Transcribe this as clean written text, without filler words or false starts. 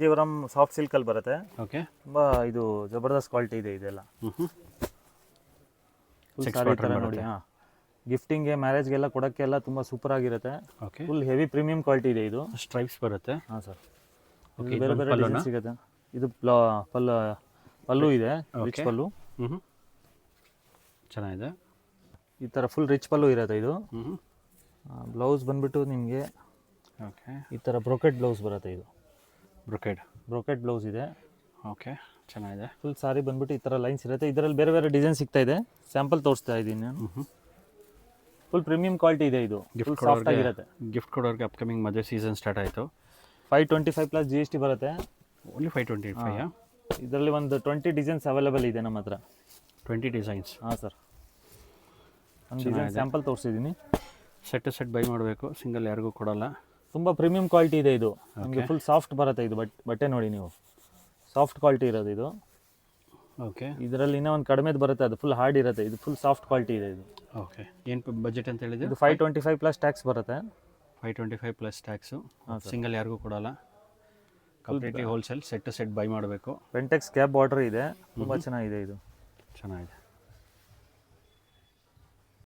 ಜೀವರಂ soft ಸಿಲ್ಕಲ್ಲಿ ಬರುತ್ತೆ. Okay. ತುಂಬ ಇದು ಜಬರ್ದಸ್ತ್ ಕ್ವಾಲಿಟಿ ಇದೆ ಇದೆಲ್ಲ. ಫುಲ್ ಸಾರಿ ಥರ ನೋಡಿ. ಹಾಂ, ಗಿಫ್ಟಿಂಗ್ಗೆ ಮ್ಯಾರೇಜ್ಗೆಲ್ಲ ಕೊಡೋಕ್ಕೆಲ್ಲ ತುಂಬ ಸೂಪರ್ ಆಗಿರುತ್ತೆ. Okay. Full heavy premium quality ಇದೆ ಇದು. ಸ್ಟ್ರೈಪ್ಸ್ ಬರುತ್ತೆ. ಹಾಂ ಸರ್. ಓಕೆ. ಬೇರೆ ಬೇರೆ ಡಿಸೈನ್ ಸಿಗುತ್ತೆ. ಇದು ಪಲ್ಲು ಇದೆ, ರಿಚ್ ಪಲ್ಲು. ಚೆನ್ನಾಗಿದೆ. ಈ ಥರ ಫುಲ್ ರಿಚ್ ಪಲ್ಲು ಇರುತ್ತೆ ಇದು. ಬ್ಲೌಸ್ ಬಂದುಬಿಟ್ಟು ನಿಮಗೆ ಓಕೆ ಈ ಥರ ಬ್ರೊಕೆಟ್ ಬ್ಲೌಸ್ ಬರುತ್ತೆ. ಇದು ಬ್ರೊಕೆಟ್ ಬ್ಲೌಸ್ ಇದೆ. ಓಕೆ, ಚೆನ್ನಾಗಿದೆ. ಫುಲ್ ಸಾರಿ ಬಂದುಬಿಟ್ಟು ಈ ಥರ ಲೈನ್ಸ್ ಇರುತ್ತೆ. ಇದರಲ್ಲಿ ಬೇರೆ ಬೇರೆ ಡಿಸೈನ್ ಸಿಗ್ತಾ ಇದೆ. ಸ್ಯಾಂಪಲ್ ತೋರಿಸ್ತಾ ಇದ್ದೀನಿ ನಾನು. ಫುಲ್ ಪ್ರೀಮಿಯಂ ಕ್ವಾಲಿಟಿ ಇದೆ ಇದು. ಗಿಫ್ಟ್ ಸಾಫ್ಟ್ ಆಗಿರುತ್ತೆ. ಗಿಫ್ಟ್ ಕೊಡೋರಿಗೆ ಅಪ್ಕಮಿಂಗ್ ಮದುವೆ ಸೀಸನ್ ಸ್ಟಾರ್ಟ್ ಆಯಿತು. 525 ಪ್ಲಸ್ GST ಬರುತ್ತೆ. ಓನ್ಲಿ 525. ಇದರಲ್ಲಿ ಒಂದು 20 ಡಿಸೈನ್ಸ್ ಅವೈಲೇಬಲ್ ಇದೆ ನಮ್ಮ ಹತ್ರ. 20 ಡಿಸೈನ್ಸ್. ಹಾಂ ಸರ್. ಒಂದು ಡಿಸೈನ್ ಸ್ಯಾಂಪಲ್ ತೋರಿಸಿದ್ದೀನಿ. ಸೆಟ್ ಬೈ ಮಾಡಬೇಕು, ಸಿಂಗಲ್ ಯಾರಿಗೂ ಕೊಡೋಲ್ಲ. ತುಂಬ ಪ್ರೀಮಿಯಂ ಕ್ವಾಲಿಟಿ ಇದೆ ಇದು. ನಮಗೆ ಫುಲ್ ಸಾಫ್ಟ್ ಬರುತ್ತೆ ಇದು. ಬಟ್ಟೆ ನೋಡಿ ನೀವು, ಸಾಫ್ಟ್ ಕ್ವಾಲಿಟಿ ಇರೋದು ಇದು. ಓಕೆ. ಇದರಲ್ಲಿ ಇನ್ನೂ ಒಂದು ಕಡಿಮೆದು ಬರುತ್ತೆ, ಅದು ಫುಲ್ ಹಾರ್ಡ್ ಇರುತ್ತೆ. ಇದು ಫುಲ್ ಸಾಫ್ಟ್ ಕ್ವಾಲಿಟಿ ಇದೆ ಇದು. ಓಕೆ. ಏನು ಬಜೆಟ್ ಅಂತ ಹೇಳಿದ್ರೆ? ಇದು 525 ಪ್ಲಸ್ ಟ್ಯಾಕ್ಸ್ ಬರುತ್ತೆ. 525 ಪ್ಲಸ್ ಟ್ಯಾಕ್ಸು. ಸಿಂಗಲ್ ಯಾರಿಗೂ ಕೊಡೋಲ್ಲ, ಕಂಪ್ಲೀಟ್ಲಿ ಹೋಲ್ಸೇಲ್. ಸೆಟ್ ಬೈ ಮಾಡಬೇಕು. ಪೆಂಟೆಕ್ಸ್ ಕ್ಯಾಪ್ ಬಾರ್ಡರ್ ಇದೆ, ತುಂಬ ಚೆನ್ನಾಗಿದೆ ಇದು. ಚೆನ್ನಾಗಿದೆ.